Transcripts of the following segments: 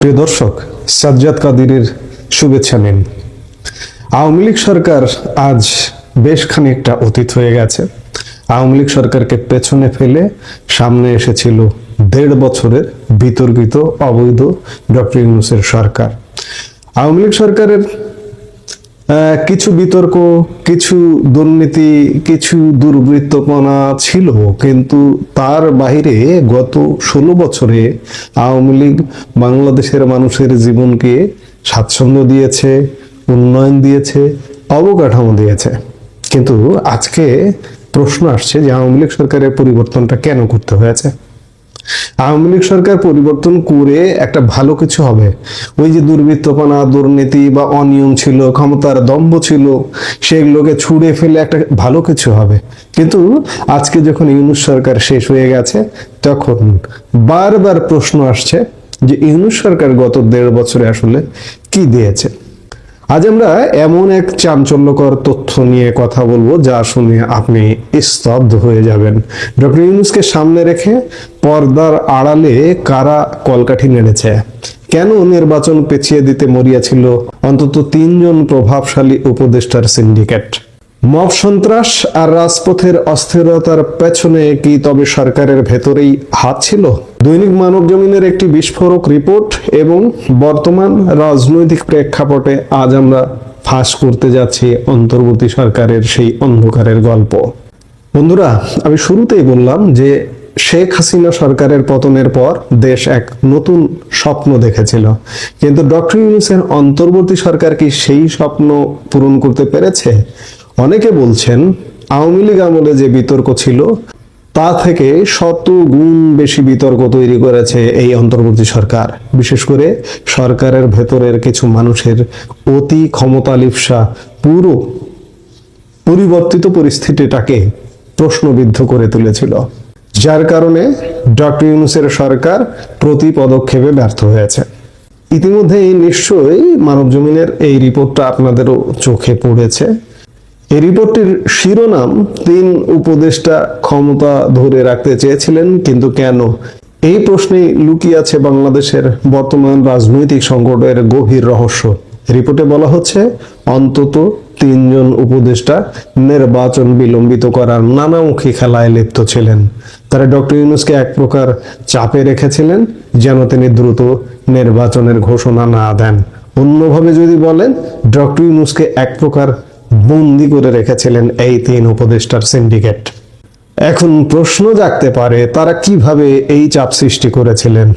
প্রিয় দর্শক, সাজ্জাদ কাদিরের শুভেচ্ছা নিন। আওয়ামী লীগ সরকার আজ বেশ খানিকটা অতীত হয়ে গেছে। আওয়ামী লীগ সরকারকে পেছনে ফেলে সামনে এসেছিল ১.৫ বছরের বিতর্কিত অবৈধ ডক্টর ইউনূসের সরকার। আওয়ামী লীগ সরকারের কিছু বিতর্ক, কিছু দুর্নীতি, কিছু দুর্বৃত্তপনা ছিল, কিন্তু তার বাইরে গত ১৬ বছরে আওয়ামী লীগ বাংলাদেশের মানুষের জীবনকে স্বাচ্ছন্দ্য দিয়েছে, উন্নয়ন দিয়েছে, অবকাঠামো দিয়েছে। কিন্তু আজকে প্রশ্ন আসছে যে আওয়ামী লীগ সরকারের পরিবর্তনটা কেন করতে হয়েছে? আওয়ামী লীগ সরকার পরিবর্তন করে একটা ভালো কিছু হবে? ওই যে দুর্বৃত্তপনা, দুর্নীতি বা অনিয়ম ছিল, ক্ষমতার দম্ভ ছিল, সেগুলোকে ছুঁড়ে ফেলে একটা ভালো কিছু হবে। কিন্তু আজকে যখন ইউনূস সরকার শেষ হয়ে গেছে, তখন বারবার প্রশ্ন আসছে যে ইউনূস সরকার গত ১.৫ বছরে আসলে কি দিয়েছে। আজ আমরা এমন এক চাঞ্চল্যকর তথ্য নিয়ে কথা বলবো যা শুনে আপনি স্তব্ধ হয়ে যাবেন। ডক্টর ইউনূসকে সামনে রেখে পর্দার আড়ালে কারা কলকাঠি নেড়েছে? কেন নির্বাচন পেছিয়ে দিতে মরিয়া ছিল অন্তত ৩ জন প্রভাবশালী উপদেষ্টার সিন্ডিকেট? মব সন্ত্রাস আর রাজপথের অস্থিরতার পেছনে কি তবে সরকারের ভেতরেই হাত ছিল? দৈনিক মানবজমিনের একটি বিস্ফোরক রিপোর্ট এবং বর্তমান রাজনৈতিক প্রেক্ষাপটে আজ আমরা ফাঁস করতে যাচ্ছি অন্তর্বর্তী সরকারের সেই অন্ধকারের গল্প। বন্ধুরা, আমি শুরুতেই বললাম যে শেখ হাসিনা সরকারের পতনের পর দেশ এক নতুন স্বপ্ন দেখেছিল, কিন্তু ডক্টর ইউনূসের অন্তর্বর্তী সরকার কি সেই স্বপ্ন পূরণ করতে পেরেছে? অনেকে বলছেন আওয়ামী লীগ আমলে যে বিতর্ক ছিল তা থেকে ১০০ গুণ বেশি বিতর্ক তৈরি করেছে এই অন্তর্বর্তী সরকার। বিশেষ করে সরকারের ভেতরের কিছু মানুষের অতি ক্ষমতালিপ্সা পুরো পরিবর্তিত পরিস্থিতিটাকে প্রশ্নবিদ্ধ করে তুলেছিল, যার কারণে ডক্টর ইউনূসের সরকার প্রতি পদক্ষেপে ব্যর্থ হয়েছে। ইতিমধ্যে নিশ্চয়ই মানবজমিনের এই রিপোর্টটা আপনাদেরও চোখে পড়েছে। এই রিপোর্টটির শিরোনাম ৩ উপদেষ্টা ক্ষমতা ধরে রাখতে চেয়েছিলেন, কিন্তু কেন? এই প্রশ্নেই লুকিয়ে আছে বাংলাদেশের বর্তমান রাজনৈতিক সংকটের গভীর রহস্য। রিপোর্টে বলা হচ্ছে অন্তত ৩ জন উপদেষ্টা নির্বাচন বিলম্বিত করার নানামুখী খেলায় লিপ্ত ছিলেন। তারা ডক্টর ইউনূসকে এক প্রকার চাপে রেখেছিলেন যেন তিনি দ্রুত নির্বাচনের ঘোষণা না দেন। অন্যভাবে যদি বলেন, ডক্টর ইউনূসকে এক প্রকার বন্দি করে রেখেছিলেন এই ৩ উপদেষ্টার সিন্ডিকেট। এখন প্রশ্ন জাগতে পারে তারা কিভাবে এই চাপ সৃষ্টি করেছিলেন।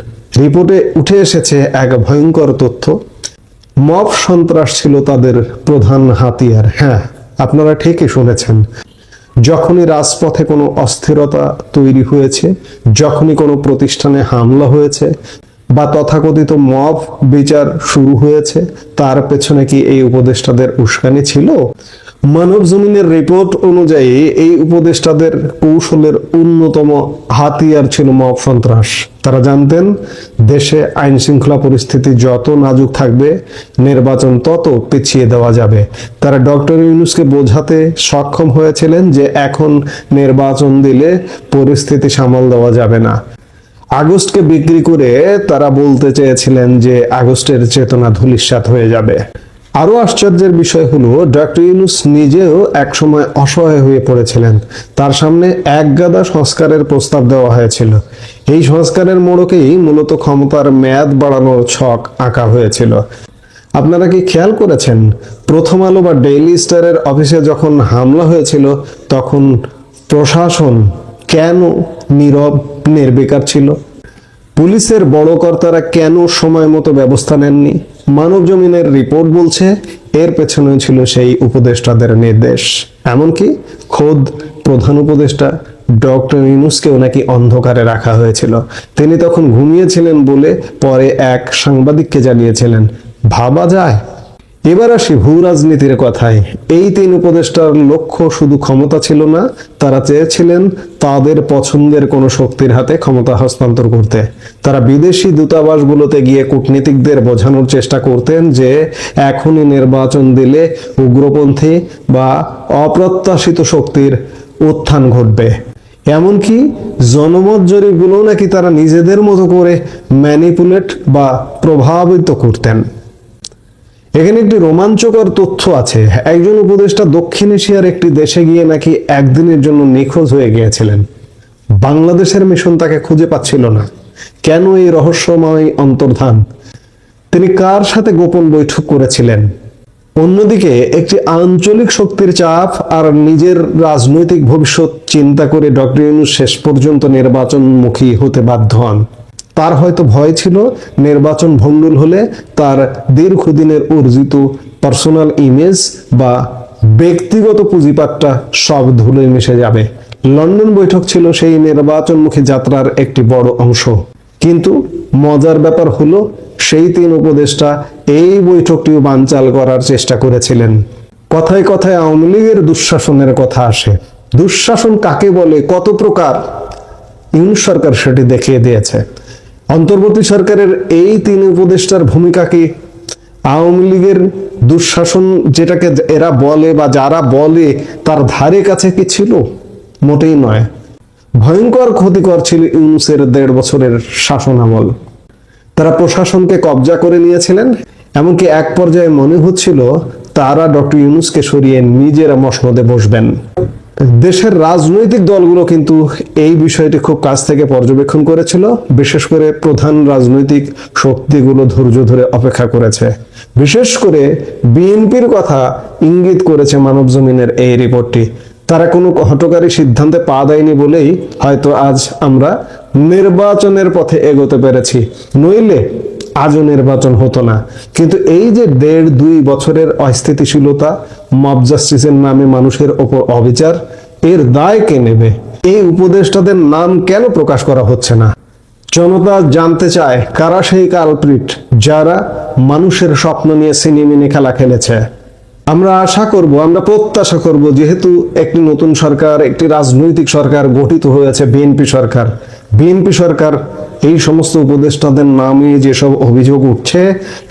রিপোর্টে উঠে এসেছে এক ভয়ঙ্কর তথ্য, মব সন্ত্রাস ছিল তাদের প্রধান হাতিয়ার। হ্যাঁ, আপনারা ঠিকই শুনেছেন। যখনই রাজপথে কোনো অস্থিরতা তৈরি হয়েছে, যখনই কোনো প্রতিষ্ঠানে হামলা হয়েছে বা তথাকথিত মব বিচার শুরু হয়েছে, তার পেছনে কি এই উপদেষ্টাদের উস্কানি ছিল? মানবজমিনের রিপোর্ট অনুযায়ী এই উপদেষ্টাদের কৌশলের অন্যতম হাতিয়ার ছিল মব সন্ত্রাস। তারা জানতেন দেশে আইন শৃঙ্খলা পরিস্থিতি যত নাজুক থাকবে, নির্বাচন তত পিছিয়ে দেওয়া যাবে। তারা ডক্টর ইউনূসকে বোঝাতে সক্ষম হয়েছিলেন যে এখন নির্বাচন দিলে পরিস্থিতি সামাল দেওয়া যাবে না। আগস্টকে বিক্রি করে তারা বলতে চেয়েছিলেন যে আগস্টের চেতনা ধূলিসাৎ হয়ে যাবে। আরো আশ্চর্যের বিষয় হলো ডক্টর ইউনূস নিজেও একসময় অসহায় হয়ে পড়েছিলেন। তার সামনে একগাদা সংস্কারের প্রস্তাব দেওয়া হয়েছিল। এই সংস্কারের মোড়কেই মূলত ক্ষমতার মেয়াদ বাড়ানোর ছক আঁকা হয়েছিল। আপনারা কি খেয়াল করেছেন, প্রথম আলো বা ডেইলি স্টারের অফিসে যখন হামলা হয়েছিল তখন প্রশাসন কেন নীরব নির্বিকার ছিল? পুলিশের বড় কর্তারা কেন সময় মতো ব্যবস্থা নেননি? মানবজমিনের রিপোর্ট বলছে এর পেছনে ছিল সেই উপদেষ্টাদের নির্দেশ। এমনকি খোদ প্রধান উপদেষ্টা ডক্টর ইউনূসকেও নাকি অন্ধকারে রাখা হয়েছিল। তিনি তখন ঘুমিয়েছিলেন বলে পরে এক সাংবাদিককে জানিয়েছিলেন। ভাবা যায়। এবার আসি ভূ রাজনীতির কথায়। এই ৩ উপদেষ্টার লক্ষ্য শুধু ক্ষমতা ছিল না, তারা চেয়েছিলেন তাদের পছন্দের কোনো শক্তির হাতে ক্ষমতা হস্তান্তর করতে। তারা বিদেশি দূতাবাসগুলোতে গিয়ে কূটনীতিকদের বোঝানোর চেষ্টা করতেন যে এখনই নির্বাচন দিলে উগ্রপন্থী বা অপ্রত্যাশিত শক্তির উত্থান ঘটবে। এমনকি জনমত জরিপগুলো নাকি তারা নিজেদের মতো করে ম্যানিপুলেট বা প্রভাবিত করতেন। এখানে একটি রোমাঞ্চকর তথ্য আছে, একজন উপদেষ্টা দক্ষিণ এশিয়ার একটি দেশে গিয়ে নাকি একদিনের জন্য নিখোঁজ হয়ে গিয়েছিলেন। বাংলাদেশের মিশন তাকে খুঁজে পাচ্ছিল না। কেন এই রহস্যময় অন্তর্ধান? তিনি কার সাথে গোপন বৈঠক করেছিলেন? অন্যদিকে একটি আঞ্চলিক শক্তির চাপ আর নিজের রাজনৈতিক ভবিষ্যৎ চিন্তা করে ডক্টর ইউনূস শেষ পর্যন্ত নির্বাচনমুখী হতে বাধ্য হন। তার হয়তো ভয় ছিল নির্বাচন ভণ্ডুল হলে তার দীর্ঘদিনের অর্জিত পার্সোনাল ইমেজ বা ব্যক্তিগত পুঁজিপাটটা সব ধুলোয় মিশে যাবে। লন্ডন বৈঠক ছিল সেই নির্বাচনমুখী যাত্রার একটি বড় অংশ। কিন্তু মজার ব্যাপার হলো সেই তিন উপদেষ্টা এই বৈঠকটিও বানচাল করার চেষ্টা করেছিলেন। কথায় কথায় আওয়ামী লীগের দুঃশাসনের কথা আসে। দুঃশাসন কাকে বলে, কত প্রকার, ইউনূস সরকার সেটি দেখিয়ে দিয়েছে। অন্তর্বর্তী সরকারের এই তিন উপদেষ্টার ভূমিকা কি আওয়ামী লীগের দুঃশাসন যেটাকে এরা বলে বা যারা বলে তার ধারে কাছে কি ছিল? মোটেই নয়। ভয়ঙ্কর ক্ষতিকর ছিল ইউনূসের 1.5 বছরের শাসন আমল। তারা প্রশাসনকে কবজা করে নিয়েছিলেন, এমনকি এক পর্যায়ে মনে হচ্ছিল তারা ডক্টর ইউনূসকে সরিয়ে নিজেরা মসনদে বসবেন। দেশের রাজনৈতিক দলগুলো কিন্তু এই বিষয়টি খুব কাছ থেকে পর্যবেক্ষণ করেছিল। বিশেষ করে প্রধান রাজনৈতিক শক্তিগুলো ধৈর্য ধরে অপেক্ষা করেছে। বিশেষ করে বিএনপির কথা ইঙ্গিত করেছে মানবজমিনের এই রিপোর্টটি। তারা কোনো হঠকারী সিদ্ধান্তে পা দেয়নি বলেই হয়তো আজ আমরা নির্বাচনের পথে এগোতে পেরেছি, নইলে আজও নির্বাচন হতো না। কিন্তু এই যে 1.5-2 বছরের অস্থিতিশীলতা, মব জাস্টিসের নামে মানুষের ওপর অবিচার, এর দায় কে নেবে? এই উপদেষ্টাদের নাম কেন প্রকাশ করা হচ্ছে না? জনতা জানতে চায় কারা সেই কালপ্রিট যারা মানুষের স্বপ্ন নিয়ে সিনেমিনি খেলা খেলেছে। আমরা আশা করব, আমরা প্রত্যাশা করব, যেহেতু একটি নতুন সরকার, একটি রাজনৈতিক সরকার গঠিত হয়েছে, বিএনপি সরকার এই সমস্ত উপদেষ্টাদের নামে যেসব অভিযোগ উঠছে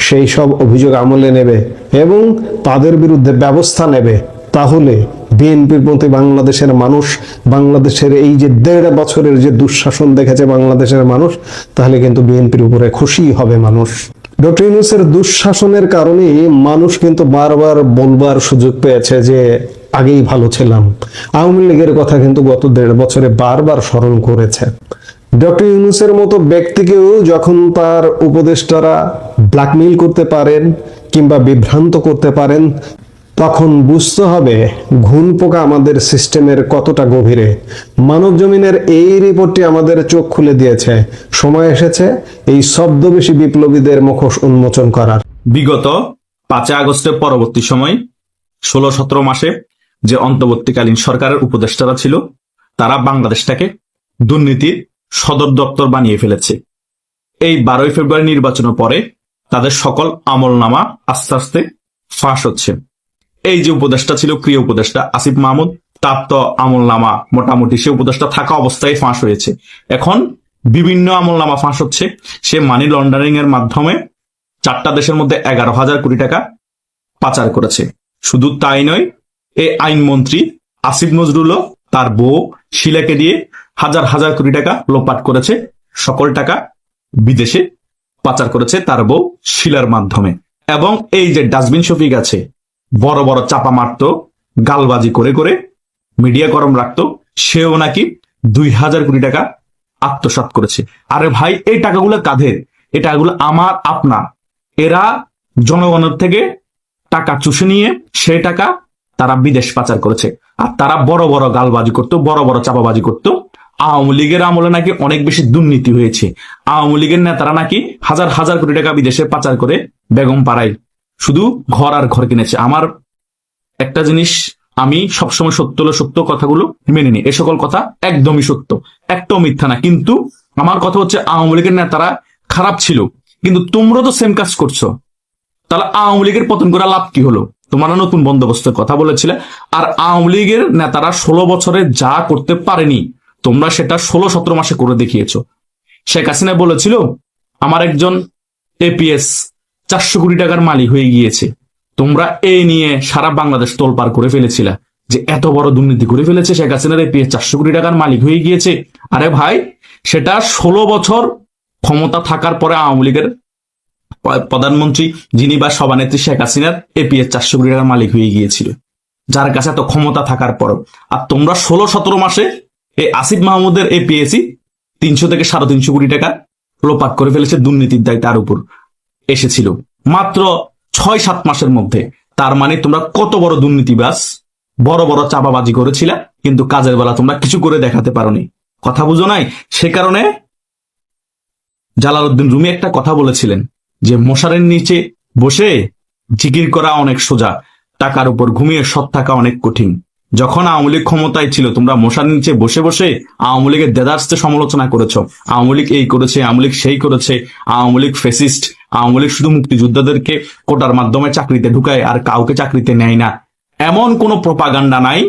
সেই সব অভিযোগ আমলে নেবে এবং তাদের বিরুদ্ধে ব্যবস্থা নেবে। তাহলে বিএনপির প্রতি বাংলাদেশের মানুষ, বাংলাদেশের এই যে 1.5 বছরের যে দুঃশাসন দেখেছে বাংলাদেশের মানুষ, তাহলে কিন্তু বিএনপির উপরে খুশি হবে মানুষ। ডক্টর ইউনূসের দুঃশাসনের কারণে মানুষ কিন্তু বারবার বলবার সুযোগ পেয়েছে যে আগেই ভালো ছিলাম। আওয়ামী লীগের কথা কিন্তু গত 1.5 বছরে বারবার স্মরণ করেছে। ডক্টর ইউনূসের মতো ব্যক্তিকেও যখন তার উপদেষ্টারা ব্ল্যাকমেইল করতে পারেন কিংবা বিভ্রান্ত করতে পারেন, তখন বুঝতে হবে ঘুণ পোকা আমাদের সিস্টেমের কতটা গভীরে। মানবজমিনের এই রিপোর্টটি আমাদের চোখ খুলে দিয়েছে। সময় এসেছে এই ছদ্মবেশী বিপ্লবীদের মুখোশ উন্মোচন করার। বিগত 5 আগস্টের পরবর্তী সময় 16-17 মাসে যে অন্তর্বর্তীকালীন সরকারের উপদেষ্টারা ছিল, তারা বাংলাদেশটাকে দুর্নীতির সদর দপ্তর বানিয়ে ফেলেছে। এই 12 ফেব্রুয়ারি নির্বাচনের পরে তাদের সকল আমলনামা আস্তে আস্তে ফাঁস হচ্ছে। এই যে উপদেষ্টা ছিল, প্রিয় উপদেষ্টা আসিফ মাহমুদ, তার তো আমলনামা মোটামুটি সে উপদেষ্টা থাকা অবস্থায় ফাঁস হয়েছে। এখন বিভিন্ন আমলনামা ফাঁস হচ্ছে। সে মানি লন্ডারিং এর মাধ্যমে 4টা দেশের মধ্যে 11,000 কোটি টাকা পাচার করেছে। শুধু তাই নয়, এই আইনমন্ত্রী আসিফ নজরুলও তার বউ শিলাকে দিয়ে হাজার হাজার কোটি টাকা লোপাট করেছে। সকল টাকা বিদেশে পাচার করেছে তার বউ শিলার মাধ্যমে। এবং এই যে ডাস্টবিন শফিক আছে, বড় বড় চাপা মারতো, গালবাজি করে করে মিডিয়া গরম রাখতো, সেও নাকি 2,000 কোটি টাকা আত্মসাৎ করেছে। আরে ভাই, এই টাকাগুলো কাদের? এই টাকাগুলো আমার, আপনার। এরা জনগণের থেকে টাকা চুষে নিয়ে সেই টাকা তারা বিদেশ পাচার করেছে। আর তারা বড় বড় গালবাজি করতো, বড় বড় চাপাবাজি করতো। আওয়ামী লীগের আমলে নাকি অনেক বেশি দুর্নীতি হয়েছে। আওয়ামী লীগের নেতারা নাকি হাজার হাজার কোটি টাকা বিদেশে পাচার করে বেগম পাড়ায় শুধু ঘর আর ঘর কিনেছে। আমার একটা জিনিস, আমি সবসময় সত্য হলো সত্য কথাগুলো মেনে নিই। এ সকল কথা একদমই সত্য, একটাও মিথ্যা না। কিন্তু আমার কথা হচ্ছে, আওয়ামী লীগের নেতারা খারাপ ছিল, কিন্তু তোমরা তো সেম কাজ করছো। তাহলে আওয়ামী লীগের পতন করে লাভ কি হলো? তোমরা নতুন বন্দোবস্তের কথা বলেছিলে, আর আওয়ামী লীগের নেতারা 16 বছরে যা করতে পারেনি তোমরা সেটা 16-17 মাসে করে দেখিয়েছো। শেখ হাসিনা বলেছিল আমার একজন এপিএস 400 কোটি টাকার মালিক হয়ে গিয়েছে। তোমরা এই নিয়ে সারা বাংলাদেশ তোলপাড় করে ফেলেছিলা যে এত বড় দুর্নীতি করে ফেলেছে, শেখ হাসিনার এপিএস 400 কোটি টাকার মালিক হয়ে গিয়েছে। আরে ভাই, সেটা 16 বছর ক্ষমতা থাকার পরে আওয়ামী লীগের প্রধানমন্ত্রী যিনি বা সভানেত্রী শেখ হাসিনার এপিএস 400 কোটি টাকার মালিক হয়ে গিয়েছিল, যার কাছে এত ক্ষমতা থাকার পর। আর তোমরা 16-17 মাসে এই আসিফ মাহমুদের এপিএসি 300 থেকে 350 কোটি টাকা লোপাট করে ফেলেছে, দুর্নীতির দায় তার উপর এসেছিল মাত্র 6-7 মাসের মধ্যে। তার মানে তোমরা কত বড় দুর্নীতিবাজ, বড় বড় চাপাবাজি করেছিলা, কিন্তু কাজের বেলা তোমরা কিছু করে দেখাতে পারোনি। কথা বুঝো নাই? সে কারণে জালালউদ্দিন রুমি একটা কথা বলেছিলেন যে মশারের নিচে বসে জিকির করা অনেক সোজা, টাকার উপর ঘুমিয়ে সৎ থাকা অনেক কঠিন। যখন আওয়ামী লীগ ক্ষমতায় ছিল, তোমরা মশারের নিচে বসে বসে আওয়ামী লীগের দেদার্সে সমালোচনা করেছ। আওয়ামী লীগ এই করেছে, আওয়ামী লীগ সেই করেছে, আওয়ামী লীগ ফেসিস্ট, আওয়ামী লীগ শুধু মুক্তিযোদ্ধাদেরকে কোটার মাধ্যমে চাকরিতে ঢুকায় আর কাউকে চাকরিতে নেয় না। এমন কোনো প্রপাগান্ডা নাই,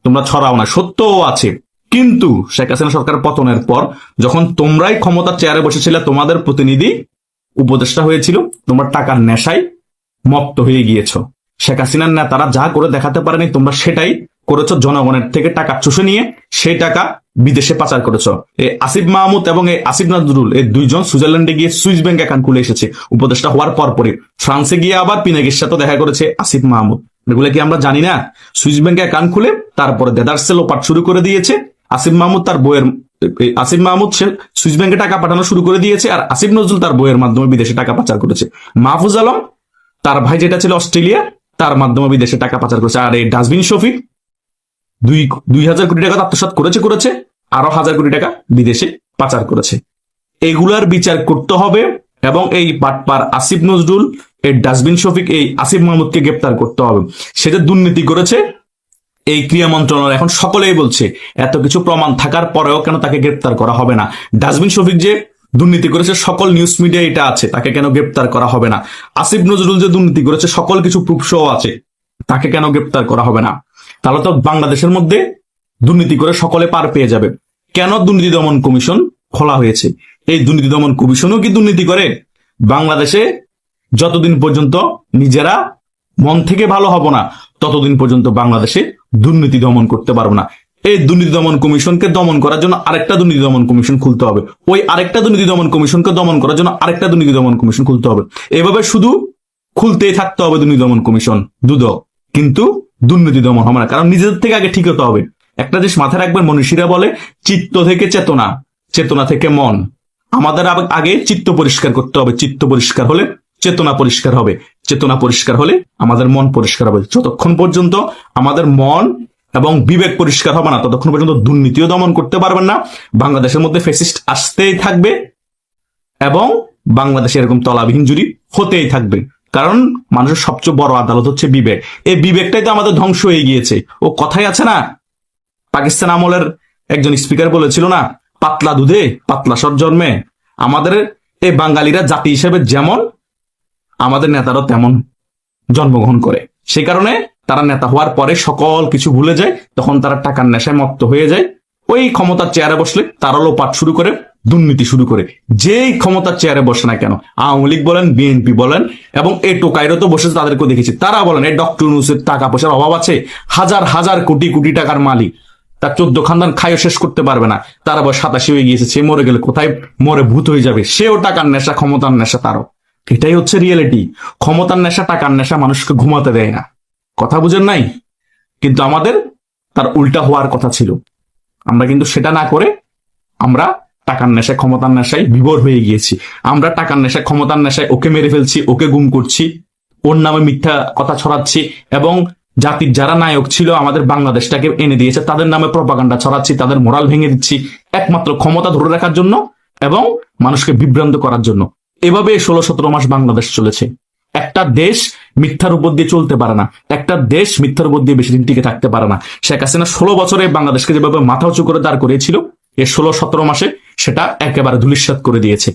তোমরা ছড়াও না। সত্যও আছে, কিন্তু শেখ হাসিনা সরকার পতনের পর যখন তোমরাই ক্ষমতার চেয়ারে বসেছিলে, তোমাদের প্রতিনিধি উপদেষ্টা হয়েছিল, তোমরা টাকার নেশায় মত্ত হয়ে গিয়েছ। শেখ হাসিনার নেতারা যা করে দেখাতে পারেনি, তোমরা সেটাই করেছো। জনগণের থেকে টাকা চুষে নিয়ে সেই টাকা বিদেশে পাচার করেছ। এই আসিফ মাহমুদ এবং এই আসিফ নজরুল, এই দুইজন সুইজারল্যান্ডে গিয়ে সুইস ব্যাংক অ্যাকাউন্ট খুলে এসেছে উপদেষ্টা হওয়ার পরপরই। ফ্রান্সে গিয়ে আবার পিনাকির সাথে দেখা করেছে আসিফ মাহমুদ। এগুলো কি আমরা জানি না? সুইস ব্যাংকে অ্যাকাউন্ট খুলে তারপরে দেদারসে লোপাট শুরু করে দিয়েছে। আসিফ মাহমুদ তার বইয়ের আসিফ মাহমুদ সে সুইস ব্যাংকে টাকা পাঠানো শুরু করে দিয়েছে, আর আসিফ নজরুল তার বইয়ের মাধ্যমে বিদেশে টাকা পাচার করেছে। মাহফুজ আলম তার ভাই যেটা ছিল অস্ট্রেলিয়া, তার মাধ্যমে বিদেশে টাকা পাচার করেছে। আর এই ডাস্টবিন শফিক 2,000 কোটি টাকা আত্মসাৎ করেছে, আরো 1,000 কোটি টাকা বিদেশে পাচার করেছে। এগুলার বিচার করতে হবে এবং এই বাটপার আসিফ নজরুল, এই ডাস্টবিন শফিক, এই আসিফ মাহমুদকে গ্রেপ্তার করতে হবে। সেটা দুর্নীতি করেছে এই ক্রিয়া মন্ত্রণালয় এখন সকলেই বলছে। এত কিছু প্রমাণ থাকার পরেও কেন তাকে গ্রেপ্তার করা হবে না? ডাস্টবিন শফিক যে দুর্নীতি করেছে সকল নিউজ মিডিয়া এটা আছে, তাকে কেন গ্রেপ্তার করা হবে না? আসিফ নজরুল যে দুর্নীতি করেছে সকল কিছু প্রুফ সহ আছে, তাকে কেন গ্রেপ্তার করা হবে না? তাহলে তো বাংলাদেশের মধ্যে দুর্নীতি করে সকলে পার পেয়ে যাবে। কেন দুর্নীতি দমন কমিশন খোলা হয়েছে? এই দুর্নীতি দমন কমিশনও কি দুর্নীতি করে? বাংলাদেশে যতদিন পর্যন্ত নিজেরা মন থেকে ভালো হব না, ততদিন পর্যন্ত বাংলাদেশে দুর্নীতি দমন করতে পারবো না। এই দুর্নীতি দমন কমিশনকে দমন করার জন্য আরেকটা দুর্নীতি দমন কমিশন খুলতে হবে, ওই আরেকটা দুর্নীতি দমন কমিশনকে দমন করার জন্য আরেকটা দুর্নীতি দমন কমিশন খুলতে হবে। এভাবে শুধু খুলতেই থাকতে হবে দুর্নীতি দমন কমিশন দুদক, কিন্তু দুর্নীতি দমন হবে না। কারণ নিজেদের থেকে আগে ঠিক হতে হবে। একটা জিনিস মাথায় রাখবেন, মনীষীরা বলে চিত্ত থেকে চেতনা, চেতনা থেকে মন। আমাদের আগে চিত্ত পরিষ্কার করতে হবে, চিত্ত পরিষ্কার হলে চেতনা পরিষ্কার হবে, চেতনা পরিষ্কার হলে আমাদের মন পরিষ্কার হবে। যতক্ষণ পর্যন্ত আমাদের মন এবং বিবেক পরিষ্কার হবে না, ততক্ষণ পর্যন্ত দুর্নীতিও দমন করতে পারবেন না। বাংলাদেশের মধ্যে ফ্যাসিস্ট আসতেই থাকবে এবং বাংলাদেশে এরকম তলাবিহীন জুরি হতেই থাকবে। কারণ মানুষের সবচেয়ে বড় আদালত হচ্ছে বিবেক। এই বিবেকটাই তো আমাদের ধ্বংস হয়ে গিয়েছে। ও কথাই আছে না, পাকিস্তান আমলের একজন স্পিকার বলেছিল না, পাতলা দুধে পাতলা সর জন্মে। আমাদের এই বাঙালিরা জাতি হিসেবে যেমন, আমাদের নেতারাও তেমন জন্মগ্রহণ করে। সে কারণে তারা নেতা হওয়ার পরে সকল কিছু ভুলে যায়, তখন তারা টাকার নেশায় মত্ত হয়ে যায়। ওই ক্ষমতার চেয়ারে বসলে তারা লোপাট শুরু করে, দুর্নীতি শুরু করে। যেই ক্ষমতার চেয়ারে বসে না কেন, আওয়ামী লীগ বলেন, বিএনপি বলেন, এবং এই টোকাইরও তো বসেছে, তাদেরকেও দেখেছি, তারা বলেন এই ডক্টর ইউনূসের টাকা পয়সার অভাব আছে, হাজার হাজার কোটি কোটি টাকার মালিক, তার 14 খানদান খাইও শেষ করতে পারবে না। তার বয়স 87 হয়ে গিয়েছে, সে মরে গেলে কোথায় মরে ভূত হয়ে যাবে। সেও টাকার নেশা, ক্ষমতার নেশা তারও। এটাই হচ্ছে রিয়েলিটি। ক্ষমতার নেশা, টাকার নেশা মানুষকে ঘুমাতে দেয় না। কথা বুঝেন নাই? কিন্তু আমাদের তার উল্টা হওয়ার কথা ছিল। আমরা কিন্তু সেটা না করে আমরা টাকার নেশায়, ক্ষমতার নেশায় বিভোর হয়ে গিয়েছি। আমরা টাকার নেশায়, ক্ষমতার নেশায় ওকে মেরে ফেলছি, ওকে গুম করছি, ওর নামে মিথ্যা কথা ছড়াচ্ছি, এবং জাতির যারা নায়ক ছিল, আমাদের বাংলাদেশটাকে এনে দিয়েছে, তাদের নামে প্রপাগান্ডা ছড়াচ্ছি, তাদের মোরাল ভেঙে দিচ্ছি, একমাত্র ক্ষমতা ধরে রাখার জন্য এবং মানুষকে বিভ্রান্ত করার জন্য। এভাবে 16-17 মাস বাংলাদেশ চলেছে। একটা দেশ মিথ্যার উপর দিয়ে চলতে পারে না, একটা দেশ মিথ্যার উপর দিয়ে বেশি দিন টিকে থাকতে পারে না। শেখ হাসিনা 16 বছরে বাংলাদেশকে যেভাবে মাথা উঁচু করে দাঁড় করিয়েছিল, এই 16-17 মাসে সেটা একেবারে ধূলিসাৎ করে দিয়েছে।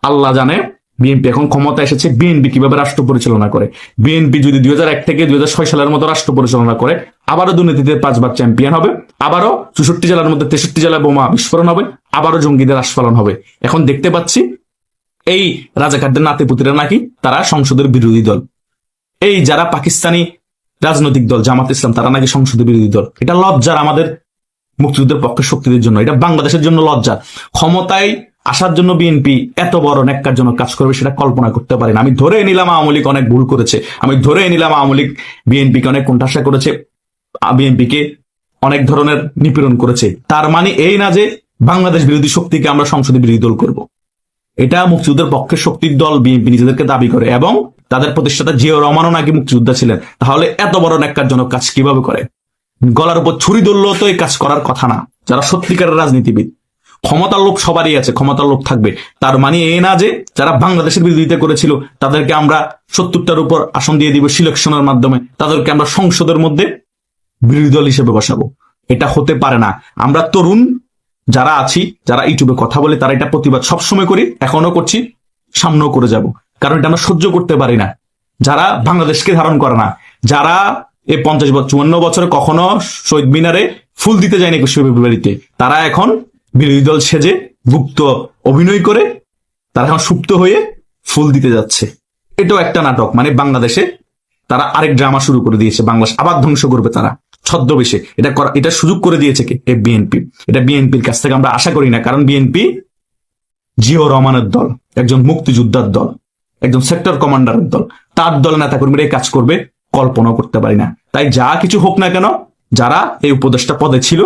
আল্লাহ জানে বিএনপি এখন ক্ষমতা এসেছে, বিএনপি কিভাবে রাষ্ট্র পরিচালনা করে। বিএনপি যদি 2001 থেকে 2006 সালের মতো রাষ্ট্র পরিচালনা করে, আবারও দুর্নীতিতে 5 বার চ্যাম্পিয়ন হবে, আবারও 64 জেলার মধ্যে 63 জেলায় বোমা বিস্ফোরণ হবে, আবারও জঙ্গিদের আস্ফালন হবে। এখন দেখতে পাচ্ছি এই রাজাকারদের নাতিপুতিরা নাকি তারা সংসদের বিরোধী দল। এই যারা পাকিস্তানি রাজনৈতিক দল জামাত ইসলাম তারা নাকি সংসদীয় বিরোধী দল। এটা লজ্জার আমাদের মুক্তিযুদ্ধের পক্ষে শক্তিদের জন্য, এটা বাংলাদেশের জন্য লজ্জার। ক্ষমতায় আসার জন্য বিএনপি এত বড় ন্যাক্কারজনক কাজ করবে সেটা কল্পনা করতে পারি না। আমি ধরে নিলাম আওয়ামী লীগ অনেক ভুল করেছে, আমি ধরে নিলাম আওয়ামী লীগ বিএনপিকে অনেক কোণঠাসা করেছে, বিএনপিকে অনেক ধরনের নিপীড়ন করেছে, তার মানে এই না যে বাংলাদেশ বিরোধী শক্তিকে আমরা সংসদে বিরোধী দল করব। এটা মুক্তিযুদ্ধের পক্ষের শক্তির দল বিএনপি নিজেদেরকে দাবি করে, এবং তাদের প্রতিষ্ঠাতা জিয়াউর রহমানও নাকি মুক্তিযোদ্ধা ছিলেন। তাহলে এত বড় ন্যাক্কারজনক কাজ কিভাবে করে? গলার উপর ছুরি ধরলেও তো এই কাজ করার কথা না। যারা সত্যিকারের রাজনীতিবিদ, ক্ষমতার লোভ সবারই আছে, ক্ষমতার লোভ থাকবে, তার মানে এই না যে যারা বাংলাদেশের বিরোধিতা করেছিল তাদেরকে আমরা 70টার উপর আসন দিয়ে দিব সিলেকশনের মাধ্যমে, তাদেরকে আমরা সংসদের মধ্যে বিরোধী দল হিসেবে বসাবো। এটা হতে পারে না। আমরা তরুণ যারা আছি, যারা ইউটিউবে কথা বলে, তারা এটা প্রতিবাদ সবসময় করি, এখনো করছি, সামনেও করে যাব। কারণ এটা আমরা সহ্য করতে পারি না। যারা বাংলাদেশকে ধারণ করে না, যারা এই 54 বছরে কখনো শহীদ মিনারে ফুল দিতে যায়নি 21শে ফেব্রুয়ারিতে, তারা এখন বিরোধী দল সেজে গুপ্ত অভিনয় করে তারা এখন সুপ্ত হয়ে ফুল দিতে যাচ্ছে। এটাও একটা নাটক। মানে বাংলাদেশে তারা আরেক ড্রামা শুরু করে দিয়েছে, বাংলাদেশ আবার ধ্বংস করবে তারা ছদ্মবেশে। এটা সুযোগ করে দিয়েছে কে? এই বিএনপি। এটা বিএনপির কাছ থেকে আমরা আশা করি না, কারণ বিএনপি জিয়াউর রহমানের দল, একজন মুক্তিযোদ্ধার দল, একজন সেক্টর কমান্ডারের দল। তার দল নেতাকর্মীরা এই কাজ করবে কল্পনা করতে পারি না। তাই যা কিছু হোক না কেন, যারা এই উপদেষ্টা পদে ছিল,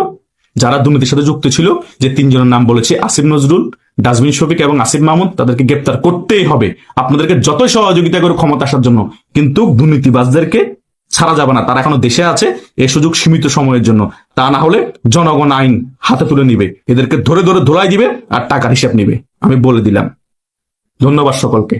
যারা দুর্নীতির সাথে যুক্ত ছিল, যে 3 জনের নাম বলেছি, আসিফ নজরুল, ডাস্টবিন শফিক এবং আসিফ মাহমুদ, তাদেরকে গ্রেপ্তার করতেই হবে। আপনাদেরকে যতই সহযোগিতা করে ক্ষমতা আসার জন্য, কিন্তু দুর্নীতিবাজদেরকে ছাড়া যাবে না। তারা এখনো দেশে আছে, এই সুযোগ সীমিত সময়ের জন্য। তা না হলে জনগণ আইন হাতে তুলে নিবে, এদেরকে ধরে ধরে ধোলাই দিবে আর টাকার হিসাব নিবে। আমি বলে দিলাম। ধন্যবাদ সকলকে।